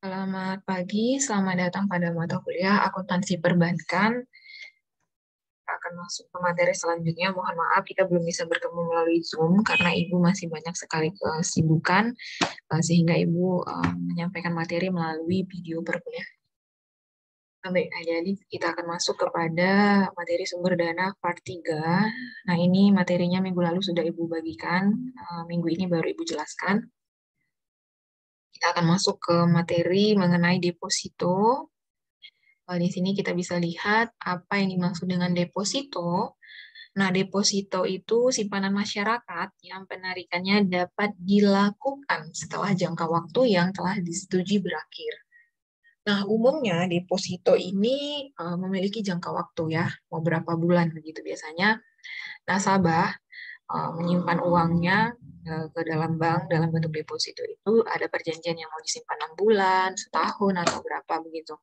Selamat pagi, selamat datang pada mata kuliah Akuntansi Perbankan. Kita akan masuk ke materi selanjutnya. Mohon maaf, kita belum bisa bertemu melalui Zoom karena Ibu masih banyak sekali kesibukan, sehingga Ibu menyampaikan materi melalui video perkuliahan. Baik, jadi kita akan masuk kepada materi sumber dana part 3. Nah, ini materinya minggu lalu sudah Ibu bagikan, minggu ini baru Ibu jelaskan. Kita akan masuk ke materi mengenai deposito. Di sini kita bisa lihat apa yang dimaksud dengan deposito. Nah, deposito itu simpanan masyarakat yang penarikannya dapat dilakukan setelah jangka waktu yang telah disetujui berakhir. Nah, umumnya deposito ini memiliki jangka waktu ya, mau berapa bulan begitu biasanya. Nasabah menyimpan uangnya ke dalam bank dalam bentuk deposito itu ada perjanjian yang mau disimpan 6 bulan, setahun, atau berapa begitu.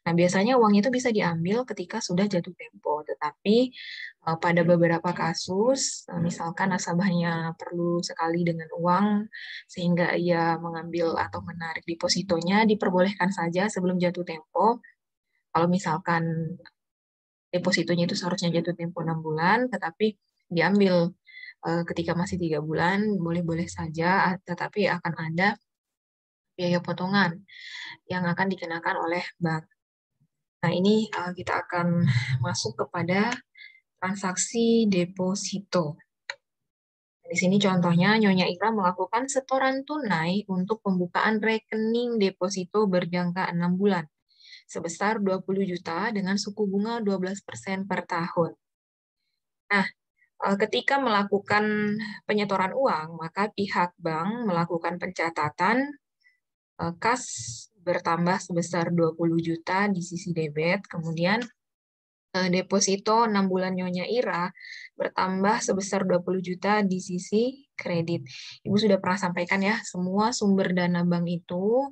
Nah, biasanya uang itu bisa diambil ketika sudah jatuh tempo, tetapi pada beberapa kasus, misalkan nasabahnya perlu sekali dengan uang, sehingga ia mengambil atau menarik depositonya, diperbolehkan saja sebelum jatuh tempo. Kalau misalkan depositonya itu seharusnya jatuh tempo 6 bulan, tetapi diambil ketika masih 3 bulan, boleh-boleh saja, tetapi akan ada biaya potongan yang akan dikenakan oleh bank. Nah, ini kita akan masuk kepada transaksi deposito. Di sini contohnya, Nyonya Ira melakukan setoran tunai untuk pembukaan rekening deposito berjangka 6 bulan sebesar 20 juta dengan suku bunga 12% per tahun. Nah, ketika melakukan penyetoran uang, maka pihak bank melakukan pencatatan kas bertambah sebesar 20 juta di sisi debit, kemudian deposito 6 bulan Nyonya Ira bertambah sebesar 20 juta di sisi kredit. Ibu sudah pernah sampaikan ya, semua sumber dana bank itu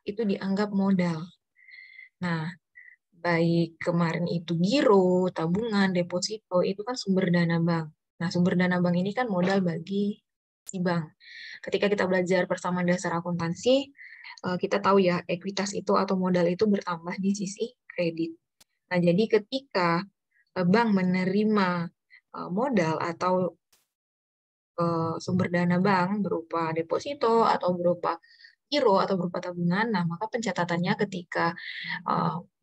dianggap modal. Nah, baik kemarin itu giro, tabungan, deposito, itu kan sumber dana bank. Nah, sumber dana bank ini kan modal bagi si bank. Ketika kita belajar bersama dasar akuntansi, kita tahu ya, ekuitas itu atau modal itu bertambah di sisi kredit. Nah, jadi ketika bank menerima modal atau sumber dana bank berupa deposito atau berupa giro atau berupa tabungan, nah maka pencatatannya ketika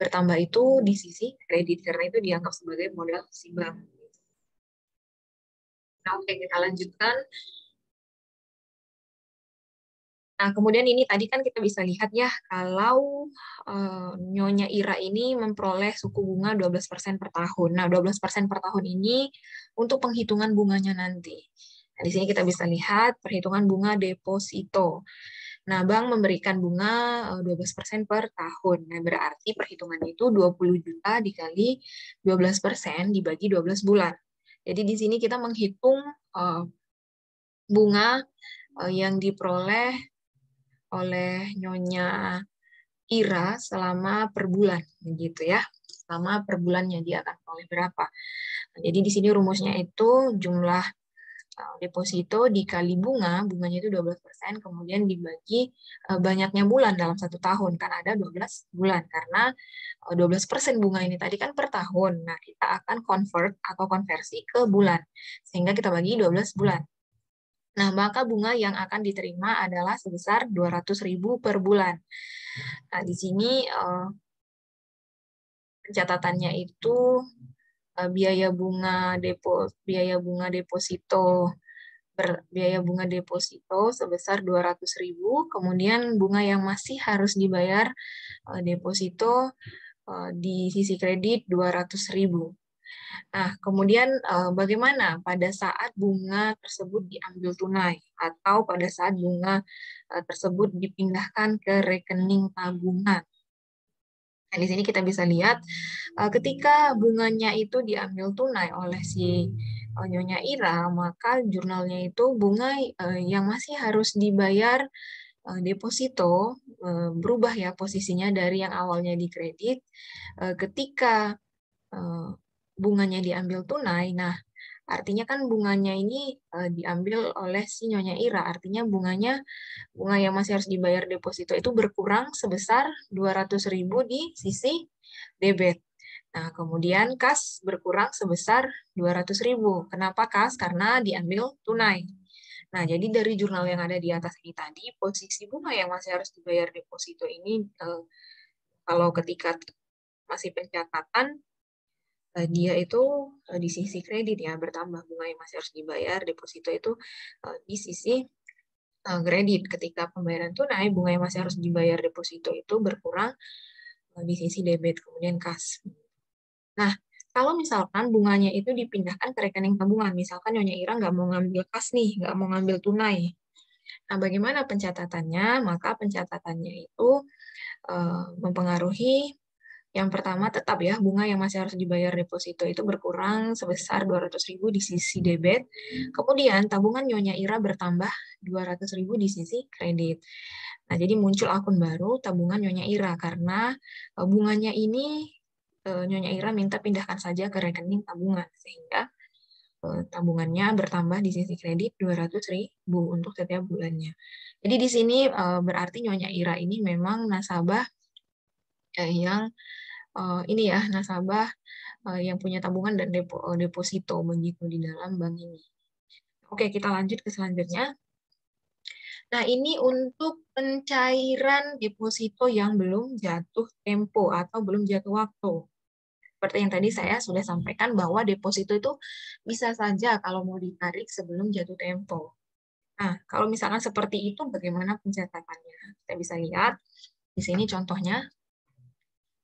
bertambah itu di sisi kredit karena itu dianggap sebagai modal si bank. Nah, oke, kita lanjutkan. Nah, kemudian ini tadi kan kita bisa lihat ya, kalau Nyonya Ira ini memperoleh suku bunga 12% per tahun. Nah, 12% per tahun ini untuk penghitungan bunganya nanti. Nah, di sini kita bisa lihat perhitungan bunga deposito. Nah, bank memberikan bunga 12% per tahun. Nah, berarti perhitungannya itu 20 juta dikali 12% dibagi 12 bulan. Jadi di sini kita menghitung bunga yang diperoleh oleh Nyonya Ira selama per bulan, gitu ya. Selama per bulannya dia akan peroleh berapa. Nah, jadi di sini rumusnya itu jumlah deposito dikali bunga, bunganya itu 12%, kemudian dibagi banyaknya bulan dalam satu tahun, kan ada 12 bulan, karena 12% bunga ini tadi kan per tahun, nah kita akan convert atau konversi ke bulan, sehingga kita bagi 12 bulan. Nah, maka bunga yang akan diterima adalah sebesar 200.000 per bulan. Nah, di sini pencatatannya itu biaya bunga deposito biaya bunga deposito sebesar 200.000, kemudian bunga yang masih harus dibayar deposito di sisi kredit 200.000. Nah, kemudian bagaimana pada saat bunga tersebut diambil tunai atau pada saat bunga tersebut dipindahkan ke rekening tabungan? Nah, di sini kita bisa lihat ketika bunganya itu diambil tunai oleh si Nyonya Ira, maka jurnalnya itu bunga yang masih harus dibayar deposito berubah ya posisinya dari yang awalnya di kredit ketika bunganya diambil tunai. Nah, Artinya kan bunganya ini diambil oleh si Nyonya Ira. Artinya bunga yang masih harus dibayar deposito itu berkurang sebesar 200.000 di sisi debit. Nah, kemudian kas berkurang sebesar 200.000. Kenapa kas? Karena diambil tunai. Nah, jadi dari jurnal yang ada di atas ini tadi, posisi bunga yang masih harus dibayar deposito ini, kalau ketika masih pencatatan, dia itu di sisi kredit ya, bertambah bunga yang masih harus dibayar deposito itu di sisi kredit. Ketika pembayaran tunai, bunga yang masih harus dibayar deposito itu berkurang di sisi debit, kemudian kas. Nah, kalau misalkan bunganya itu dipindahkan ke rekening tabungan, misalkan Nyonya Ira nggak mau ngambil kas nih, nggak mau ngambil tunai. Nah, bagaimana pencatatannya? Maka pencatatannya itu mempengaruhi yang pertama tetap ya, bunga yang masih harus dibayar deposito itu berkurang sebesar 200.000 di sisi debit. Kemudian tabungan Nyonya Ira bertambah 200.000 di sisi kredit. Nah, jadi muncul akun baru tabungan Nyonya Ira karena bunganya ini Nyonya Ira minta pindahkan saja ke rekening tabungan sehingga tabungannya bertambah di sisi kredit 200.000 untuk setiap bulannya. Jadi di sini berarti Nyonya Ira ini memang nasabah yang ini ya, nasabah yang punya tabungan dan deposito begitu di dalam bank ini. Oke, kita lanjut ke selanjutnya. Nah, ini untuk pencairan deposito yang belum jatuh tempo atau belum jatuh waktu. Seperti yang tadi saya sudah sampaikan bahwa deposito itu bisa saja kalau mau ditarik sebelum jatuh tempo. Nah, kalau misalkan seperti itu, bagaimana pencatatannya? Kita bisa lihat di sini contohnya.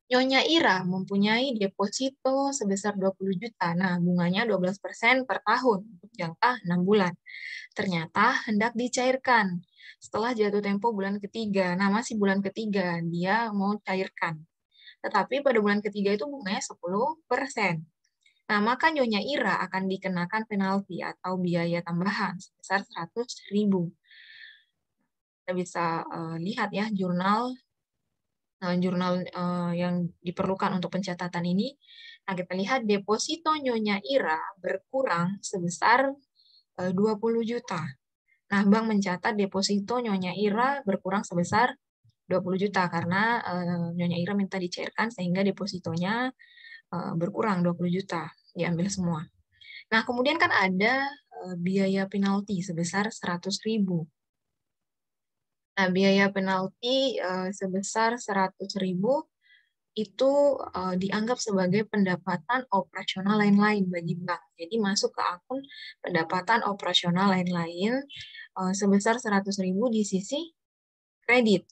Nyonya Ira mempunyai deposito sebesar 20 juta. Nah, bunganya 12% per tahun untuk jangka 6 bulan. Ternyata hendak dicairkan setelah jatuh tempo bulan ketiga. Nah, masih bulan ketiga dia mau cairkan. Tetapi pada bulan ketiga itu bunganya 10%. Nah, maka Nyonya Ira akan dikenakan penalti atau biaya tambahan sebesar 100.000. Kita bisa lihat ya jurnal yang diperlukan untuk pencatatan ini. Nah, kita lihat deposito Nyonya Ira berkurang sebesar 20 juta. Nah, bank mencatat deposito Nyonya Ira berkurang sebesar 20 juta karena Nyonya Ira minta dicairkan sehingga depositonya berkurang 20 juta, diambil semua. Nah, kemudian kan ada biaya penalti sebesar 100.000. Nah, biaya penalti sebesar 100.000 itu dianggap sebagai pendapatan operasional lain-lain bagi bank. Jadi masuk ke akun pendapatan operasional lain-lain sebesar 100.000 di sisi kredit.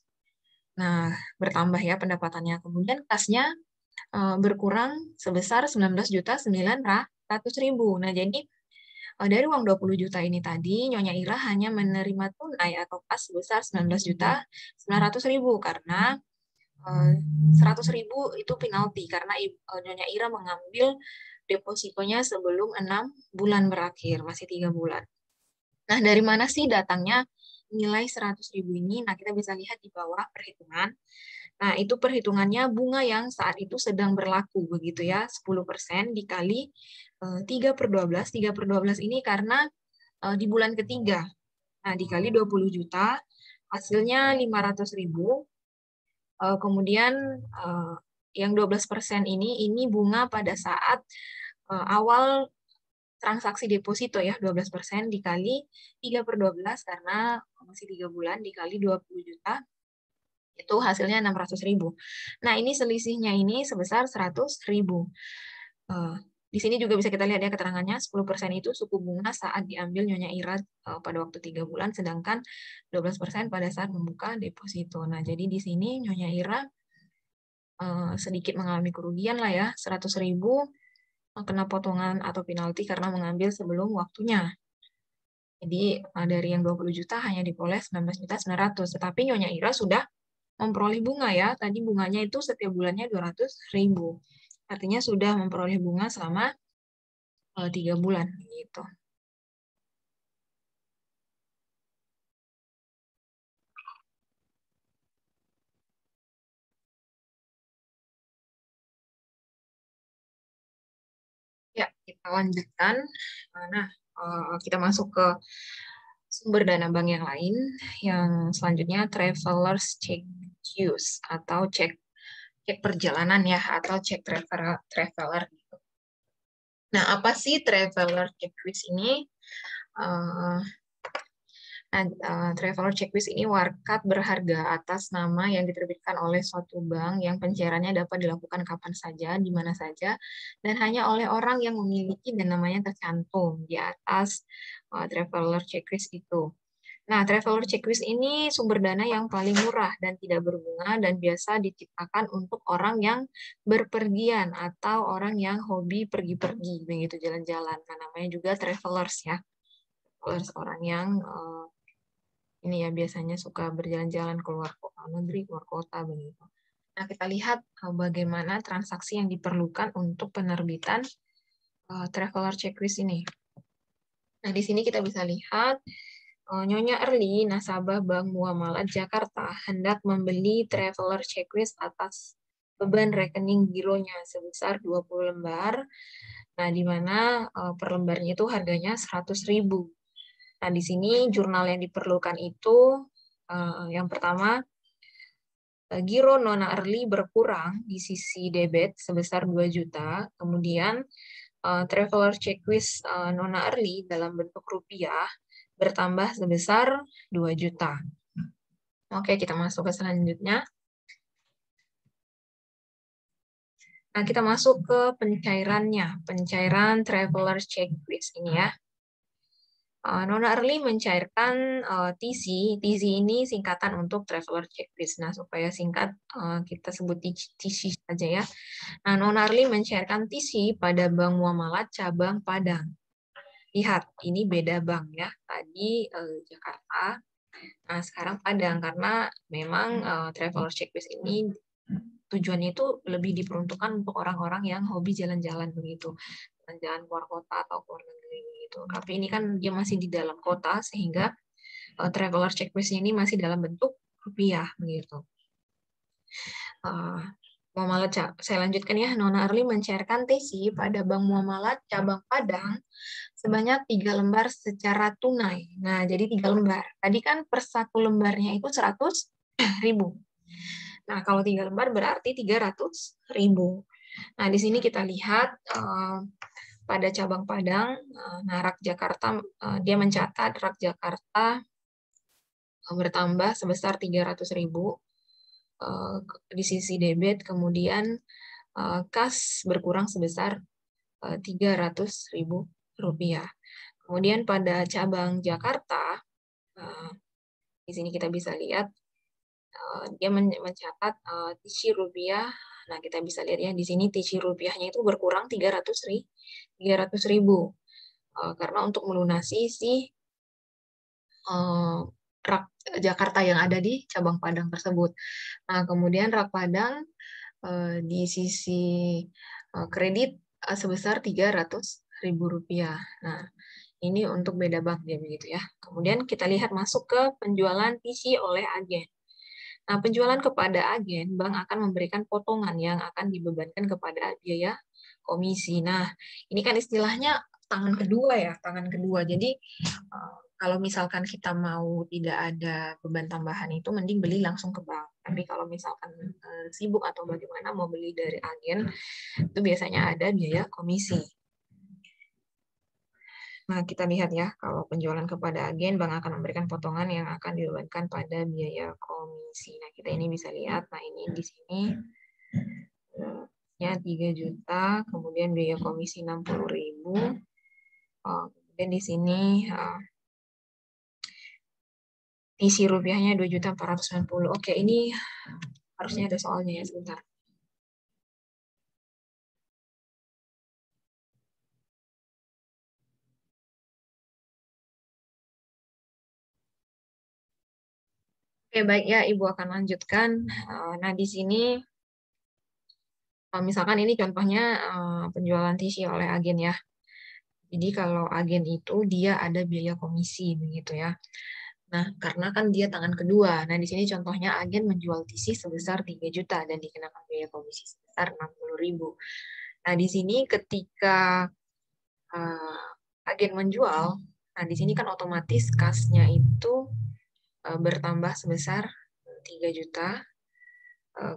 Nah, bertambah ya pendapatannya. Kemudian kasnya berkurang sebesar 19.900.000. Nah, jadi dari uang 20 juta ini tadi, Nyonya Ira hanya menerima tunai atau kas sebesar 19.900.000 karena 100.000 itu penalti karena Nyonya Ira mengambil depositonya sebelum 6 bulan berakhir, masih 3 bulan. Nah, dari mana sih datangnya nilai 100.000 ini? Nah, kita bisa lihat di bawah perhitungan. Nah, itu perhitungannya bunga yang saat itu sedang berlaku, begitu ya, 10% dikali 3/12. 3/12 ini karena di bulan ketiga. Nah, dikali 20 juta, hasilnya 500.000. Kemudian yang 12% ini bunga pada saat awal transaksi deposito ya, 12% dikali 3/12 karena masih 3 bulan dikali 20 juta, itu hasilnya 600.000. Nah, ini selisihnya ini sebesar 100.000. Di sini juga bisa kita lihat ya keterangannya, 10% itu suku bunga saat diambil Nyonya Ira pada waktu 3 bulan, sedangkan 12% pada saat membuka deposito. Nah, jadi di sini Nyonya Ira sedikit mengalami kerugian lah ya, 100.000 kena potongan atau penalti karena mengambil sebelum waktunya. Jadi dari yang 20 juta hanya diperoleh 19.900.000. Tetapi Nyonya Ira sudah memperoleh bunga ya. Tadi bunganya itu setiap bulannya 200.000. Artinya sudah memperoleh bunga selama 3 bulan gitu. Ya, lanjutkan. Nah, kita masuk ke sumber dana bank yang lain. Yang selanjutnya travelers check queues atau cek perjalanan ya, atau cek traveler gitu. Nah, apa sih traveler check queues ini? Uh, Traveler checklist ini warkat berharga atas nama yang diterbitkan oleh suatu bank yang pencairannya dapat dilakukan kapan saja, di mana saja, dan hanya oleh orang yang memiliki dan namanya tercantum di atas traveler checklist itu. Nah, traveler checklist ini sumber dana yang paling murah dan tidak berbunga dan biasa diciptakan untuk orang yang berpergian atau orang yang hobi pergi-pergi, begitu jalan-jalan. Nah, namanya juga travelers ya. Travelers orang yang ini ya biasanya suka berjalan-jalan keluar negeri, keluar kota begitu. Nah, kita lihat bagaimana transaksi yang diperlukan untuk penerbitan traveler checklist ini. Nah, di sini kita bisa lihat Nyonya Erli, nasabah Bank Muamalat Jakarta, hendak membeli traveler checklist atas beban rekening gironya sebesar 20 lembar. Nah, di mana per lembarnya itu harganya 100.000. Nah, di sini jurnal yang diperlukan itu yang pertama, giro Nona Erli berkurang di sisi debit sebesar 2 juta. Kemudian traveler checklist Nona Erli dalam bentuk rupiah bertambah sebesar 2 juta. Oke, kita masuk ke selanjutnya. Nah, kita masuk ke pencairannya. Pencairan traveler checklist ini ya. Nona Erli mencairkan TC. TC ini singkatan untuk traveler checklist. Nah, supaya singkat kita sebut TC saja ya. Nah, Nona Erli mencairkan TC pada Bank Muamalat cabang Padang. Lihat, ini beda bank ya. Tadi Jakarta, nah sekarang Padang karena memang traveler checklist ini tujuannya itu lebih diperuntukkan untuk orang-orang yang hobi jalan-jalan begitu. Jalan keluar kota atau keluar negeri gitu. Tapi ini kan dia masih di dalam kota sehingga traveler checklist ini masih dalam bentuk rupiah begitu. Muamalat saya lanjutkan ya. Nona Erli mencairkan TC pada Bank Muamalat cabang Padang sebanyak 3 lembar secara tunai. Nah, jadi 3 lembar. Tadi kan per satu lembarnya itu 100.000. Nah, kalau 3 lembar berarti 300.000. Nah, di sini kita lihat pada cabang Padang, nah RAK Jakarta, dia mencatat RAK Jakarta bertambah sebesar 300.000 di sisi debit, kemudian kas berkurang sebesar 300.000 rupiah. Kemudian pada cabang Jakarta, di sini kita bisa lihat dia mencatat TC rupiah. Nah, kita bisa lihat ya di sini TC rupiahnya itu berkurang 300.000 karena untuk melunasi si RAK Jakarta yang ada di cabang Padang tersebut. Nah, kemudian RAK Padang di sisi kredit sebesar 300.000 rupiah. Nah, ini untuk beda bank ya begitu ya. Kemudian kita lihat masuk ke penjualan TC oleh agen. Nah, penjualan kepada agen, bank akan memberikan potongan yang akan dibebankan kepada biaya komisi. Nah, ini kan istilahnya tangan kedua ya, tangan kedua. Jadi, kalau misalkan kita mau tidak ada beban tambahan itu, mending beli langsung ke bank. Tapi kalau misalkan sibuk atau bagaimana mau beli dari agen, itu biasanya ada biaya komisi. Nah, kita lihat ya, kalau penjualan kepada agen, bank akan memberikan potongan yang akan dibebankan pada biaya komisi. Nah, kita ini bisa lihat, nah ini di sini ya 3 juta, kemudian biaya komisi 60.000. Kemudian di sini isi rupiahnya 2.490.000. Oke, ini harusnya ada soalnya ya, sebentar. Oke, baik ya, Ibu akan lanjutkan. Nah, di sini misalkan ini contohnya penjualan TC oleh agen ya. Jadi kalau agen itu dia ada biaya komisi begitu ya. Nah, karena kan dia tangan kedua. Nah, di sini contohnya agen menjual TC sebesar 3 juta dan dikenakan biaya komisi sebesar 60.000. Nah, di sini ketika agen menjual, nah di sini kan otomatis kasnya itu bertambah sebesar 3 juta,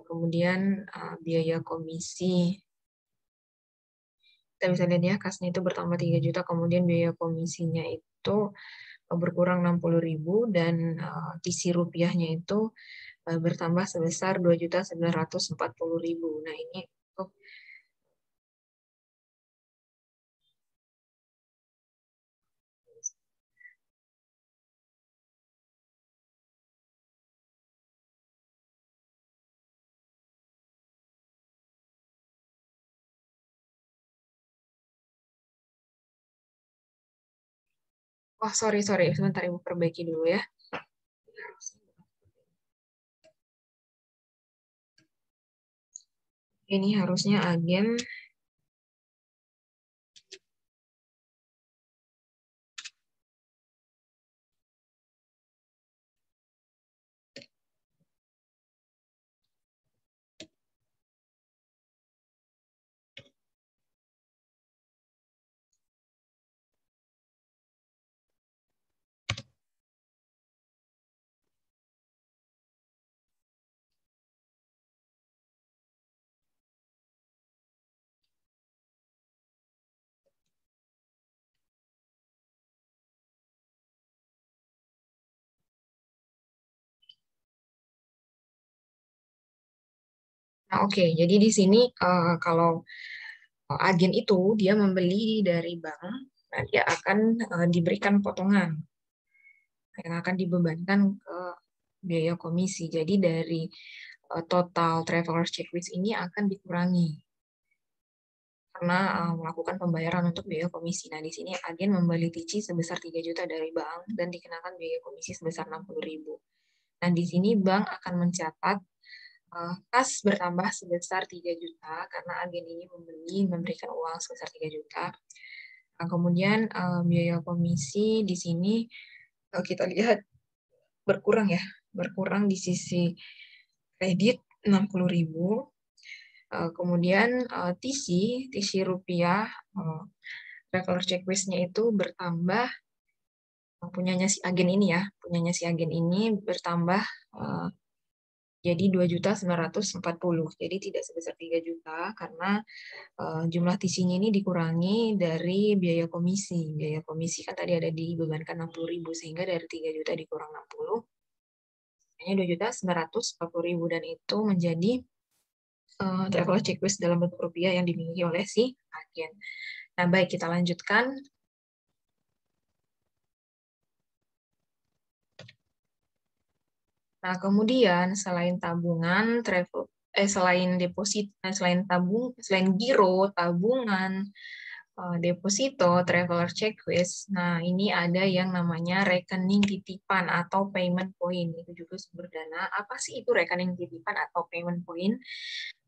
kemudian biaya komisi, kita bisa lihat ya, kasnya itu bertambah 3 juta, kemudian biaya komisinya itu berkurang 60.000, dan TC rupiahnya itu bertambah sebesar 2.940.000. Nah, ini untuk sorry, sebentar Ibu perbaiki dulu ya. Ini harusnya agen Nah, oke. Jadi di sini kalau agen itu dia membeli dari bank, nah dia akan diberikan potongan yang akan dibebankan ke biaya komisi. Jadi dari total traveler checklist ini akan dikurangi karena melakukan pembayaran untuk biaya komisi. Nah, di sini agen membeli TICI sebesar 3 juta dari bank dan dikenakan biaya komisi sebesar 60.000. Nah, di sini bank akan mencatat kas bertambah sebesar 3 juta karena agen ini memberikan uang sebesar 3 juta. Nah, kemudian biaya komisi di sini kita lihat berkurang ya, berkurang di sisi kredit 60.000. Kemudian TC rupiah, traveler checklist-nya itu bertambah, punyanya si agen ini ya, punyanya si agen ini bertambah jadi 2.940.000. Jadi tidak sebesar 3 juta karena jumlah TC-nya ini dikurangi dari biaya komisi. Biaya komisi kan tadi ada dibebankan 60.000, sehingga dari 3 juta dikurang 60, hanya 2.940.000, dan itu menjadi travel checklist dalam bentuk rupiah yang dimiliki oleh si agen. Nah, baik, kita lanjutkan. Nah, kemudian selain tabungan, selain deposit, selain giro, tabungan, deposito, traveler checklist. Nah, ini ada yang namanya rekening titipan atau payment point. Itu juga sumber dana. Apa sih itu rekening titipan atau payment point?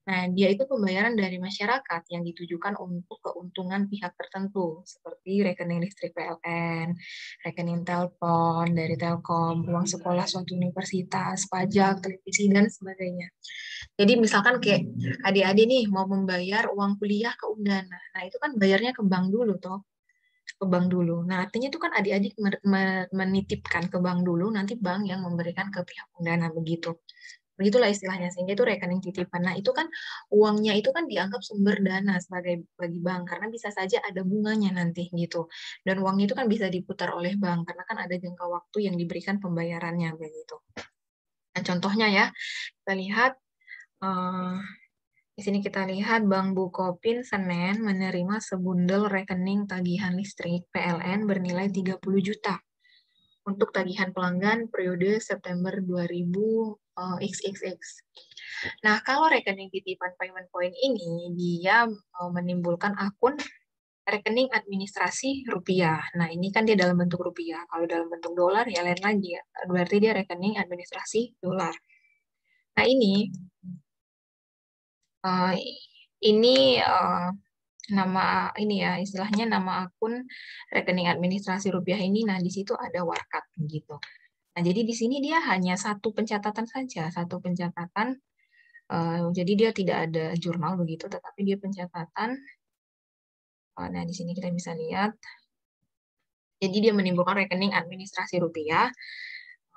Nah, dia itu pembayaran dari masyarakat yang ditujukan untuk keuntungan pihak tertentu, seperti rekening listrik PLN, rekening telepon dari Telkom, uang sekolah suatu universitas, pajak, televisi, dan sebagainya. Jadi misalkan kayak adik-adik nih mau membayar uang kuliah ke Undana, nah itu kan bayarnya ke bank dulu toh, ke bank dulu. Nah artinya itu kan adik-adik menitipkan ke bank dulu, nanti bank yang memberikan ke pihak Undana begitu. Begitulah istilahnya, sehingga itu rekening titipan. Nah itu kan uangnya itu kan dianggap sumber dana sebagai bagi bank karena bisa saja ada bunganya nanti gitu. Dan uangnya itu kan bisa diputar oleh bank karena kan ada jangka waktu yang diberikan pembayarannya begitu. Nah contohnya ya, kita lihat di sini kita lihat Bank Bukopin Senen menerima sebundel rekening tagihan listrik PLN bernilai 30 juta untuk tagihan pelanggan periode September 2000 XXX. Nah, kalau rekening titipan payment point ini dia menimbulkan akun rekening administrasi rupiah. Nah, ini kan dia dalam bentuk rupiah. Kalau dalam bentuk dolar ya lain lagi ya. Berarti dia rekening administrasi dolar. Nah, uh, ini nama ini ya istilahnya nama akun rekening administrasi rupiah ini. Nah, di situ ada warkat gitu. Nah, jadi di sini dia hanya satu pencatatan saja, satu pencatatan. Jadi dia tidak ada jurnal begitu, tetapi dia pencatatan Nah, di sini kita bisa lihat. Jadi dia menimbulkan rekening administrasi rupiah,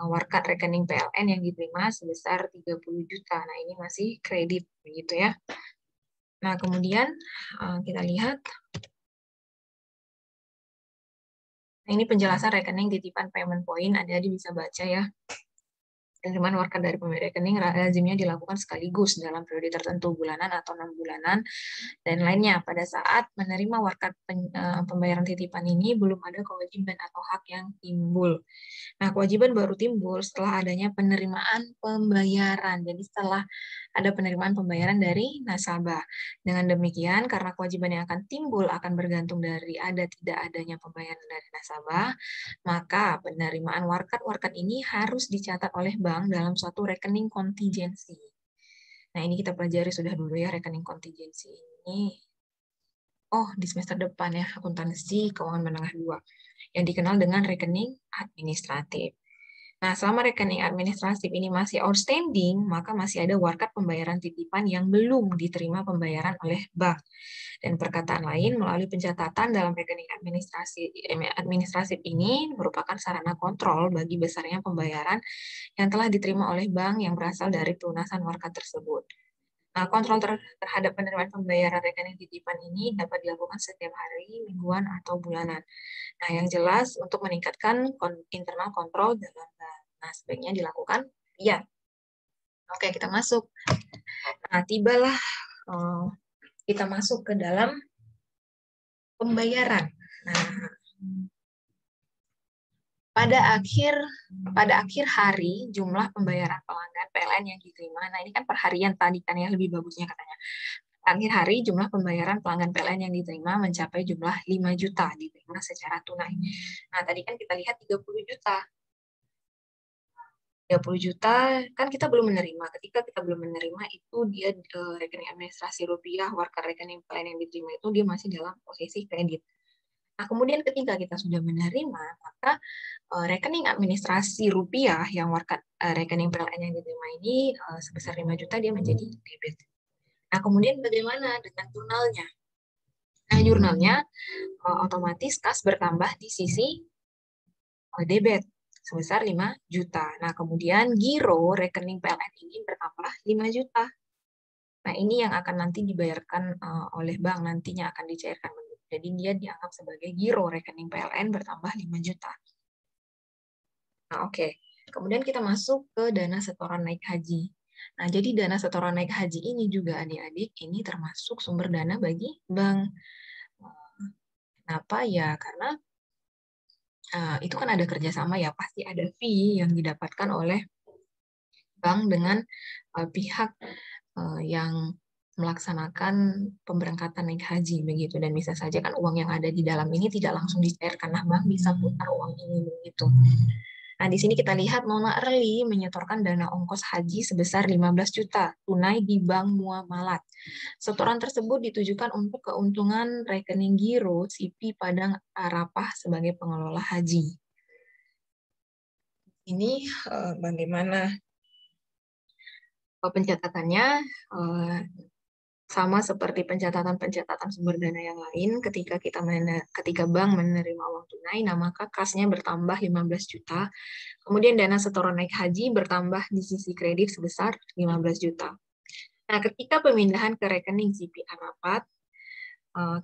warkat rekening PLN yang diterima sebesar 30 juta. Nah, ini masih kredit, begitu ya. Nah, kemudian kita lihat. Nah, ini penjelasan rekening titipan payment point, adik-adik bisa baca ya. Penerimaan warkat dari pemilik rekening lazimnya dilakukan sekaligus dalam periode tertentu, bulanan atau 6 bulanan, dan lainnya. Pada saat menerima warkat pembayaran titipan ini, belum ada kewajiban atau hak yang timbul. Nah, kewajiban baru timbul setelah adanya penerimaan pembayaran. Jadi setelah ada penerimaan pembayaran dari nasabah. Dengan demikian, karena kewajiban yang akan timbul akan bergantung dari ada tidak adanya pembayaran dari nasabah, maka penerimaan warkat-warkat ini harus dicatat oleh bank dalam suatu rekening kontingensi. Nah, ini kita pelajari sudah dulu ya, rekening kontingensi ini. Oh, di semester depan ya, akuntansi keuangan menengah 2, yang dikenal dengan rekening administratif. Nah, selama rekening administratif ini masih outstanding, maka masih ada warkat pembayaran titipan yang belum diterima pembayaran oleh bank. Dan perkataan lain, melalui pencatatan dalam rekening administratif ini merupakan sarana kontrol bagi besarnya pembayaran yang telah diterima oleh bank yang berasal dari pelunasan warkat tersebut. Nah, kontrol terhadap penerimaan pembayaran rekening titipan ini dapat dilakukan setiap hari, mingguan, atau bulanan. Nah, yang jelas untuk meningkatkan internal kontrol dalam bank. Nah, sebaiknya dilakukan ya. Oke, kita masuk. Nah, tibalah kita masuk ke dalam pembayaran. Nah, pada akhir hari jumlah pembayaran pelanggan PLN yang diterima. Nah, ini kan perharian tadi kan ya, lebih bagusnya katanya. Akhir hari jumlah pembayaran pelanggan PLN yang diterima mencapai jumlah 5 juta diterima secara tunai. Nah, tadi kan kita lihat 30 juta. 30 juta kan kita belum menerima. Ketika kita belum menerima itu dia rekening administrasi rupiah, warkat rekening PLN yang diterima itu dia masih dalam posisi kredit. Nah, kemudian ketika kita sudah menerima, maka rekening administrasi rupiah yang warkat rekening PLN yang diterima ini sebesar 5 juta dia menjadi debit. Nah, kemudian bagaimana dengan jurnalnya? Nah, jurnalnya otomatis kas bertambah di sisi debit sebesar 5 juta. Nah, kemudian giro rekening PLN ini bertambah 5 juta. Nah, ini yang akan nanti dibayarkan oleh bank, nantinya akan dicairkan. Jadi dia dianggap sebagai giro rekening PLN bertambah 5 juta. Nah, oke. Kemudian kita masuk ke dana setoran naik haji. Nah, jadi dana setoran naik haji ini juga adik-adik, ini termasuk sumber dana bagi bank. Kenapa? Ya, karena itu kan ada kerjasama ya, pasti ada fee yang didapatkan oleh bank dengan pihak yang melaksanakan pemberangkatan naik haji begitu, dan bisa saja kan uang yang ada di dalam ini tidak langsung dicairkan, nah bank bisa putar uang ini begitu. Nah, di sini kita lihat Nona Erli menyetorkan dana ongkos haji sebesar 15 juta tunai di Bank Muamalat. Setoran tersebut ditujukan untuk keuntungan rekening giro CP Padang Arafah sebagai pengelola haji. Ini bagaimana pencatatannya? Sama seperti pencatatan-pencatatan sumber dana yang lain, ketika bank menerima uang tunai, nah maka kasnya bertambah 15 juta. Kemudian dana setoran naik haji bertambah di sisi kredit sebesar 15 juta. Nah, ketika pemindahan ke rekening CP Arafat,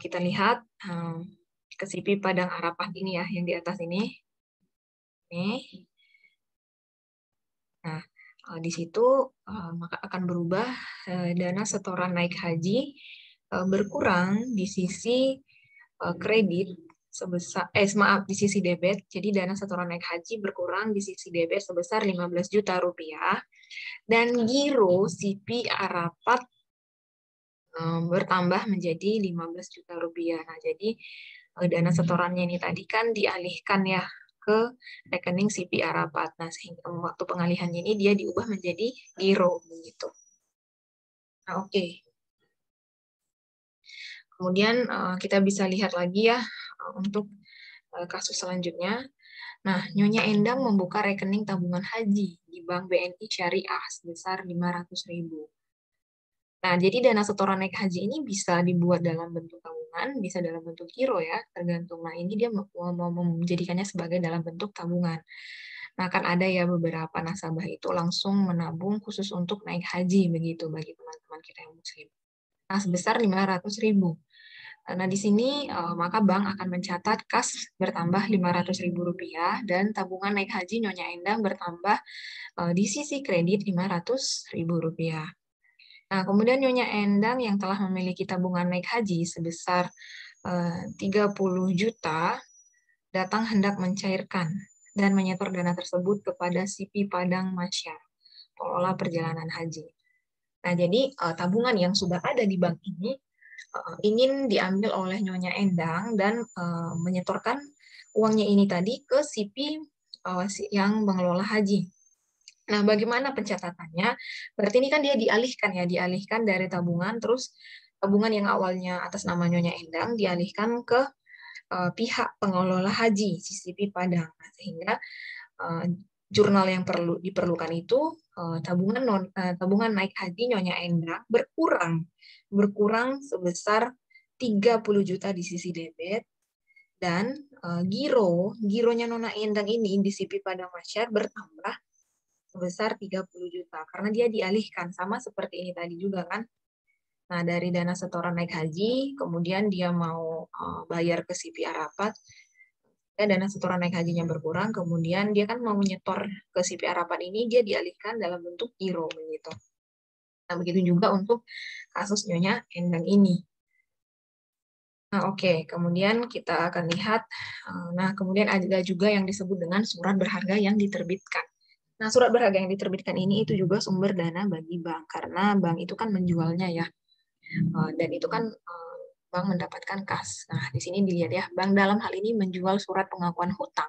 kita lihat ke CP Padang Arafat ini ya, yang di atas ini. Nah, di situ maka akan berubah dana setoran naik haji berkurang di sisi kredit sebesar di sisi debit. Jadi dana setoran naik haji berkurang di sisi debit sebesar 15 juta rupiah, dan giro CP Arafat bertambah menjadi 15 juta rupiah. Nah, jadi dana setorannya ini tadi kan dialihkan ya ke rekening CP Arafat. Nah, sehingga waktu pengalihannya ini dia diubah menjadi giro begitu. Nah, oke. Kemudian kita bisa lihat lagi ya untuk kasus selanjutnya. Nah, Nyonya Endang membuka rekening tabungan haji di Bank BNI Syariah sebesar 500.000. Nah, jadi dana setoran naik haji ini bisa dibuat dalam bentuk tabungan tabungan, bisa dalam bentuk giro ya, tergantung. Nah, ini dia mau menjadikannya sebagai dalam bentuk tabungan. Nah, kan ada ya beberapa nasabah itu langsung menabung khusus untuk naik haji begitu bagi teman-teman kita yang muslim. Nah, sebesar 500.000. Nah, di sini maka bank akan mencatat kas bertambah Rp500.000 dan tabungan naik haji Nyonya Endang bertambah di sisi kredit Rp500.000. Nah, kemudian Nyonya Endang yang telah memiliki tabungan naik haji sebesar 30 juta datang hendak mencairkan dan menyetor dana tersebut kepada CP Padang Masyar, pengelola perjalanan haji. Nah, jadi tabungan yang sudah ada di bank ini ingin diambil oleh Nyonya Endang dan menyetorkan uangnya ini tadi ke CP yang mengelola haji. Nah, bagaimana pencatatannya? Berarti ini kan dia dialihkan ya, dialihkan dari tabungan, terus tabungan yang awalnya atas nama Nyonya Endang dialihkan ke pihak pengelola haji, CCP Padang. Nah, sehingga jurnal yang diperlukan itu tabungan naik haji Nyonya Endang berkurang sebesar 30 juta di sisi debit dan gironya Nona Endang ini di CP Padang Masyar bertambah sebesar 30 juta karena dia dialihkan sama seperti ini tadi juga kan. Nah, dari dana setoran naik haji, kemudian dia mau bayar ke CP Arapat, dana setoran naik hajinya berkurang, kemudian dia kan mau menyetor ke CP Arapat ini, dia dialihkan dalam bentuk giro begitu. Nah, begitu juga untuk kasus Nyonya Endang ini. Nah, oke. Kemudian kita akan lihat, nah kemudian ada juga yang disebut dengan surat berharga yang diterbitkan. Nah, surat berharga yang diterbitkan ini itu juga sumber dana bagi bank, karena bank itu kan menjualnya ya, dan itu kan bank mendapatkan kas. Nah, di sini dilihat ya, bank dalam hal ini menjual surat pengakuan hutang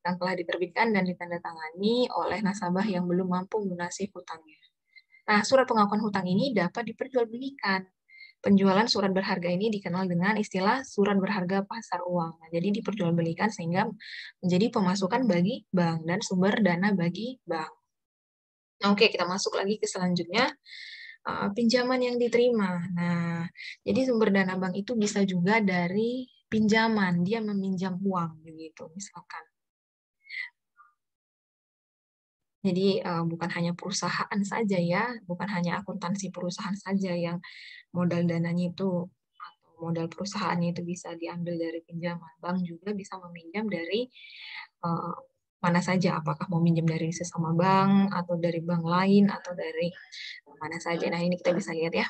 yang telah diterbitkan dan ditandatangani oleh nasabah yang belum mampu melunasi hutangnya. Nah, surat pengakuan hutang ini dapat diperjualbelikan. Penjualan surat berharga ini dikenal dengan istilah surat berharga pasar uang. Nah, jadi diperjualbelikan sehingga menjadi pemasukan bagi bank dan sumber dana bagi bank. Nah, oke, kita masuk lagi ke selanjutnya, pinjaman yang diterima. Nah, jadi sumber dana bank itu bisa juga dari pinjaman, dia meminjam uang begitu, misalkan. Jadi bukan hanya perusahaan saja ya, bukan hanya akuntansi perusahaan saja yang modal dananya itu atau modal perusahaannya itu bisa diambil dari pinjaman. Bank juga bisa meminjam dari mana saja, apakah mau minjam dari sesama bank atau dari bank lain atau dari mana saja. Nah, ini kita bisa lihat ya.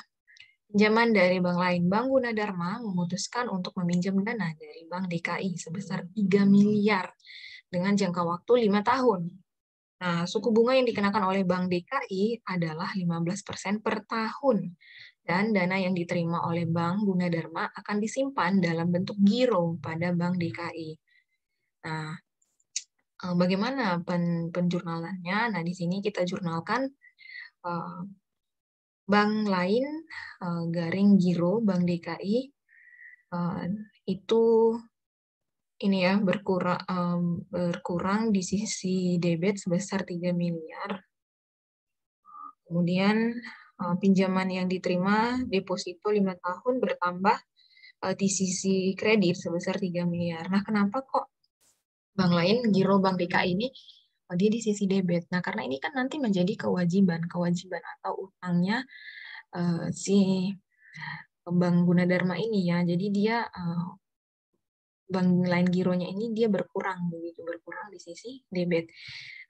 Pinjaman dari bank lain. Bank Gunadarma memutuskan untuk meminjam dana dari Bank DKI sebesar 3 miliar dengan jangka waktu 5 tahun. Nah, suku bunga yang dikenakan oleh Bank DKI adalah 15% per tahun. Dan dana yang diterima oleh Bank Gunadarma akan disimpan dalam bentuk giro pada Bank DKI. Nah, bagaimana penjurnalannya? Nah, di sini kita jurnalkan bank lain, garing giro Bank DKI, itu ini ya berkurang di sisi debit sebesar 3 miliar. Kemudian pinjaman yang diterima deposito 5 tahun bertambah di sisi kredit sebesar 3 miliar. Nah, kenapa kok bank lain, giro Bank DKI ini dia di sisi debit? Nah, karena ini kan nanti menjadi kewajiban atau utangnya si Bank Gunadarma ini ya. Jadi dia bank lain gironya ini dia berkurang di sisi debit.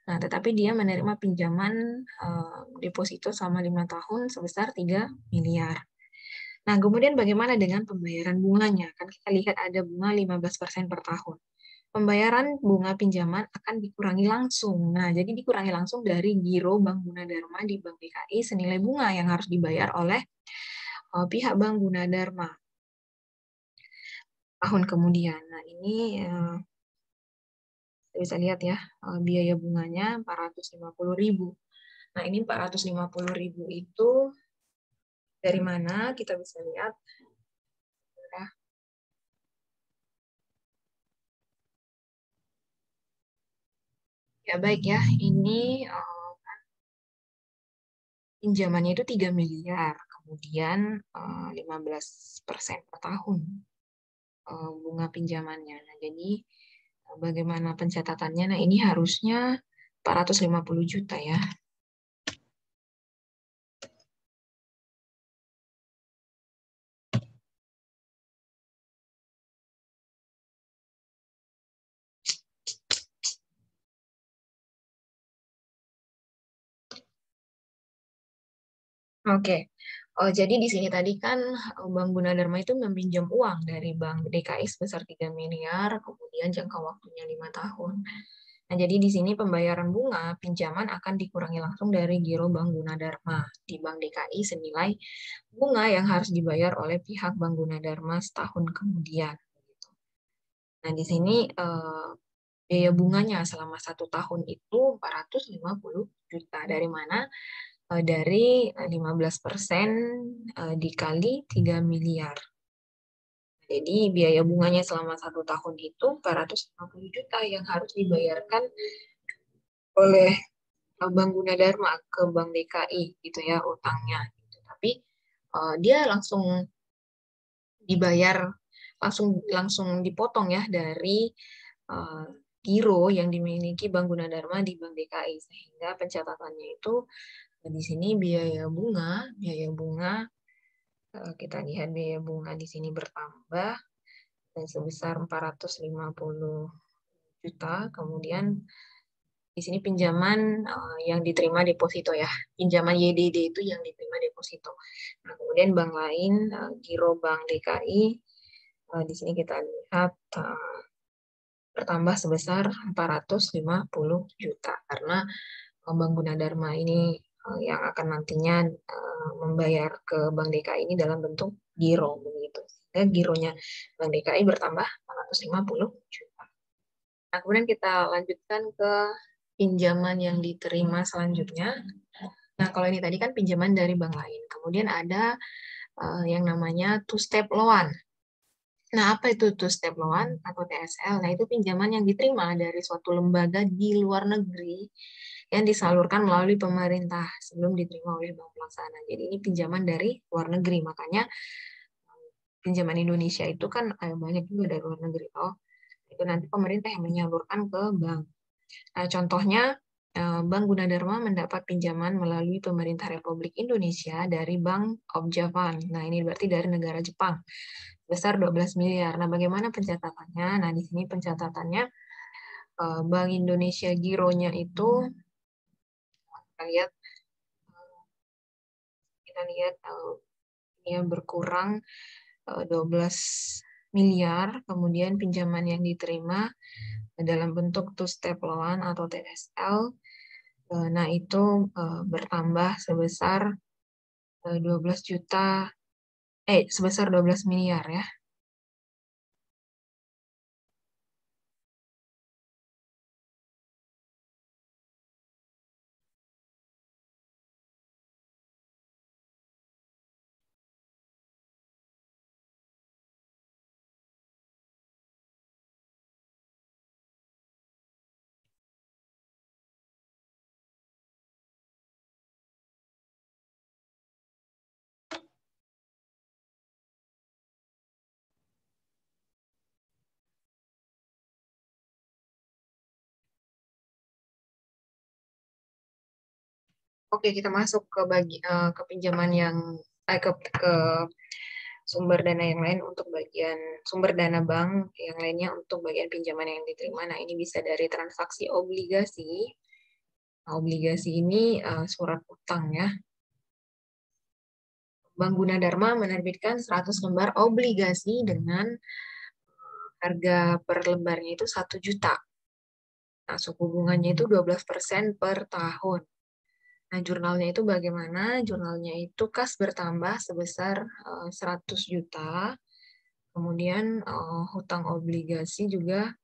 Nah, tetapi dia menerima pinjaman deposito selama 5 tahun sebesar 3 miliar. Nah, kemudian bagaimana dengan pembayaran bunganya? Kan kita lihat ada bunga 15% per tahun. Pembayaran bunga pinjaman akan dikurangi langsung. Nah, jadi dikurangi langsung dari giro Bank Gunadarma di Bank DKI senilai bunga yang harus dibayar oleh pihak Bank Gunadarma tahun kemudian. Nah, ini bisa lihat ya, biaya bunganya 450.000. Nah, ini 450.000 itu dari mana? Kita bisa lihat. Ya, baik ya. Ini pinjamannya itu 3 miliar. Kemudian 15% per tahun. bunga pinjamannya. Nah, jadi bagaimana pencatatannya? Nah, ini harusnya 450 juta ya. Oke. Jadi di sini tadi kan Bank Gunadarma itu meminjam uang dari Bank DKI sebesar 3 miliar, kemudian jangka waktunya 5 tahun. Nah, jadi di sini pembayaran bunga pinjaman akan dikurangi langsung dari giro Bank Gunadarma di Bank DKI senilai bunga yang harus dibayar oleh pihak Bank Gunadarma setahun kemudian. Nah, di sini biaya bunganya selama 1 tahun itu 450 juta. Dari mana? Dari 15% dikali 3 miliar. Jadi biaya bunganya selama 1 tahun itu 450 juta yang harus dibayarkan oleh Bank Gunadarma ke Bank DKI gitu ya utangnya. Tapi dia langsung dibayar langsung langsung dipotong ya dari uh, giro yang dimiliki Bank Gunadarma di Bank DKI sehingga pencatatannya itu di sini biaya bunga kita lihat biaya bunga di sini bertambah dan sebesar 450 juta. Kemudian di sini pinjaman yang diterima deposito ya. Pinjaman YDD itu yang diterima deposito. Nah, kemudian bank lain, Giro Bank DKI, di sini kita lihat bertambah sebesar 450 juta karena Bank Gunadarma ini yang akan nantinya membayar ke Bank DKI ini dalam bentuk giro begitu. Dan gironya Bank DKI bertambah 450 juta. Nah, kemudian kita lanjutkan ke pinjaman yang diterima selanjutnya. Nah, kalau ini tadi kan pinjaman dari bank lain. Kemudian ada yang namanya two-step loan. Nah, apa itu two-step loan atau TSL? Nah, itu pinjaman yang diterima dari suatu lembaga di luar negeri yang disalurkan melalui pemerintah sebelum diterima oleh bank pelaksana. Jadi ini pinjaman dari luar negeri. Makanya pinjaman Indonesia itu kan banyak juga dari luar negeri. Oh, itu nanti pemerintah yang menyalurkan ke bank. Nah, contohnya Bank Gunadarma mendapat pinjaman melalui pemerintah Republik Indonesia dari Bank of Japan. Nah, ini berarti dari negara Jepang. Besar 12 miliar. Nah, bagaimana pencatatannya? Nah, di sini pencatatannya Bank Indonesia gironya itu kita lihat ini berkurang 12 miliar, kemudian pinjaman yang diterima dalam bentuk two-step loan atau TSL, nah itu bertambah sebesar 12 juta, sebesar 12 miliar ya. Oke, kita masuk ke pinjaman yang ke sumber dana yang lain untuk bagian sumber dana bank yang lainnya untuk bagian pinjaman yang diterima. Nah, ini bisa dari transaksi obligasi. Nah, obligasi ini surat utang ya. Bank Gunadarma menerbitkan 100 lembar obligasi dengan harga per lembarnya itu 1 juta. Nah, suku bunganya itu 12% per tahun. Nah, jurnalnya itu bagaimana? Jurnalnya itu kas bertambah sebesar 100 juta. Kemudian hutang obligasi juga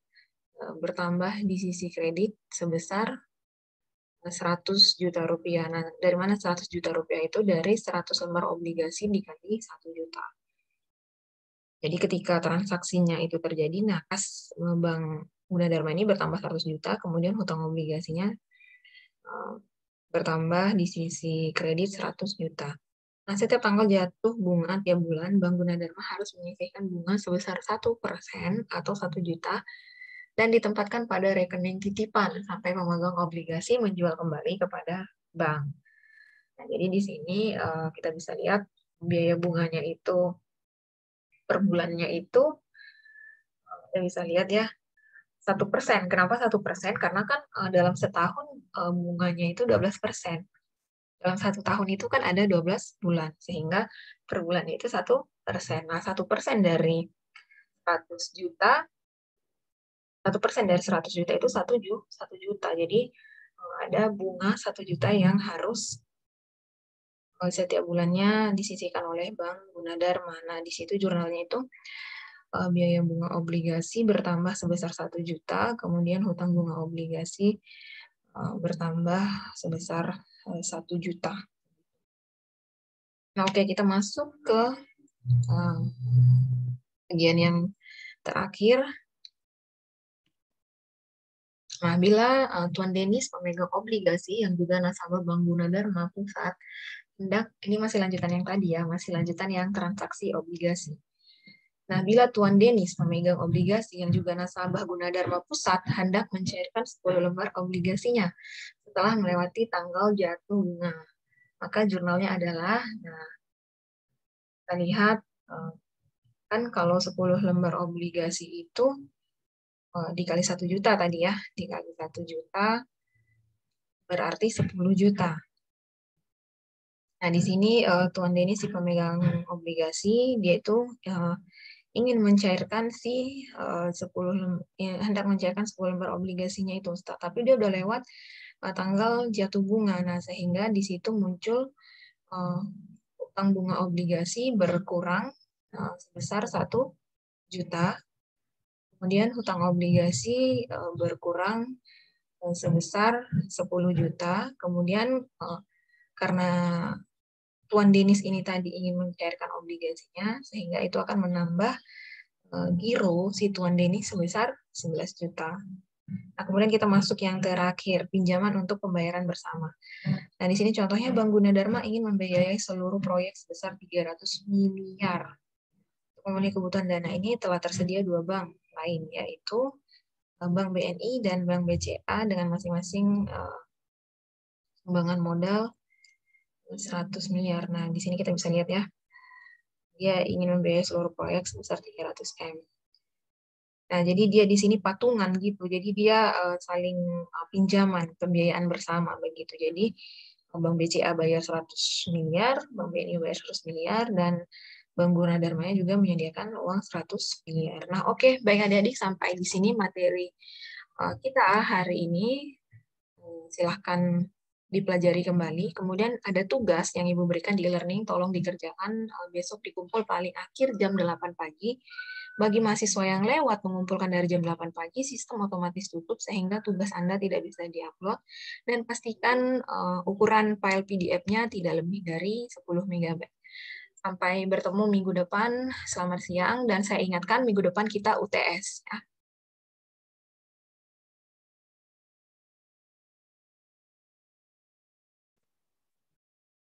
bertambah di sisi kredit sebesar 100 juta rupiah. Nah, dari mana 100 juta rupiah itu? Dari 100 lembar obligasi dikali 1 juta. Jadi ketika transaksinya itu terjadi, nah kas Bank Gunadarma ini bertambah 100 juta, kemudian hutang obligasinya bertambah di sisi kredit 100 juta. Nah, setiap tanggal jatuh bunga tiap bulan, Bank Gunadarma harus menyisihkan bunga sebesar 1% atau 1 juta dan ditempatkan pada rekening titipan sampai pemegang obligasi menjual kembali kepada bank. Nah, jadi di sini kita bisa lihat biaya bunganya itu per bulannya itu kita bisa lihat ya 1%. Kenapa 1%? Karena kan dalam setahun bunganya itu 12%. Dalam 1 tahun itu kan ada 12 bulan, sehingga per bulan itu 1%. Nah, 1% dari 100 juta, 1% dari 100 juta itu 1 juta. Jadi ada bunga 1 juta yang harus setiap bulannya disisihkan oleh Bank Gunadarma. Nah, di situ jurnalnya itu biaya bunga obligasi bertambah sebesar 1 juta, kemudian hutang bunga obligasi bertambah sebesar 1 juta. Nah, oke, kita masuk ke bagian yang terakhir. Nah, bila Tuan Denis pemegang obligasi yang juga nasabah Bank Gunadarma Pusat hendak, ini masih lanjutan yang tadi ya, masih lanjutan yang transaksi obligasi. Nah, bila Tuan Denis pemegang obligasi yang juga nasabah Gunadarma Pusat hendak mencairkan 10 lembar obligasinya setelah melewati tanggal jatuh bunga, maka jurnalnya adalah, nah, kita lihat kan kalau 10 lembar obligasi itu dikali 1 juta tadi ya, dikali 1 juta berarti 10 juta. Nah, di sini Tuan Denis si pemegang obligasi, dia itu ingin mencairkan hendak mencairkan 10 lembar obligasinya itu, tapi dia udah lewat tanggal jatuh bunga. Nah, sehingga di situ muncul utang bunga obligasi berkurang sebesar 1 juta. Kemudian hutang obligasi berkurang sebesar 10 juta. Kemudian karena Tuan Denis ini tadi ingin mencairkan obligasinya, sehingga itu akan menambah giro si Tuan Denis sebesar 11 juta. Nah, kemudian kita masuk yang terakhir, pinjaman untuk pembayaran bersama. Nah, di sini contohnya Bank Gunadarma ingin membiayai seluruh proyek sebesar 300 miliar. Untuk memenuhi kebutuhan dana ini telah tersedia 2 bank lain, yaitu Bank BNI dan Bank BCA dengan masing-masing sumbangan modal 100 miliar. Nah, di sini kita bisa lihat ya, dia ingin membiayai seluruh proyek sebesar 300 M. Nah, jadi dia di sini patungan gitu. Jadi dia saling pinjaman, pembiayaan bersama begitu. Jadi Bank BCA bayar 100 miliar, Bank BNI bayar 100 miliar, dan Bank Gunadarma juga menyediakan uang 100 miliar. Nah, oke, baik adik-adik, sampai di sini materi kita hari ini. Silahkan dipelajari kembali. Kemudian ada tugas yang Ibu berikan di e-learning, tolong dikerjakan besok dikumpul paling akhir jam 8 pagi. Bagi mahasiswa yang lewat mengumpulkan dari jam 8 pagi, sistem otomatis tutup sehingga tugas Anda tidak bisa diupload. Dan pastikan ukuran file PDF-nya tidak lebih dari 10 MB. Sampai bertemu minggu depan. Selamat siang, dan saya ingatkan minggu depan kita UTS. Ya.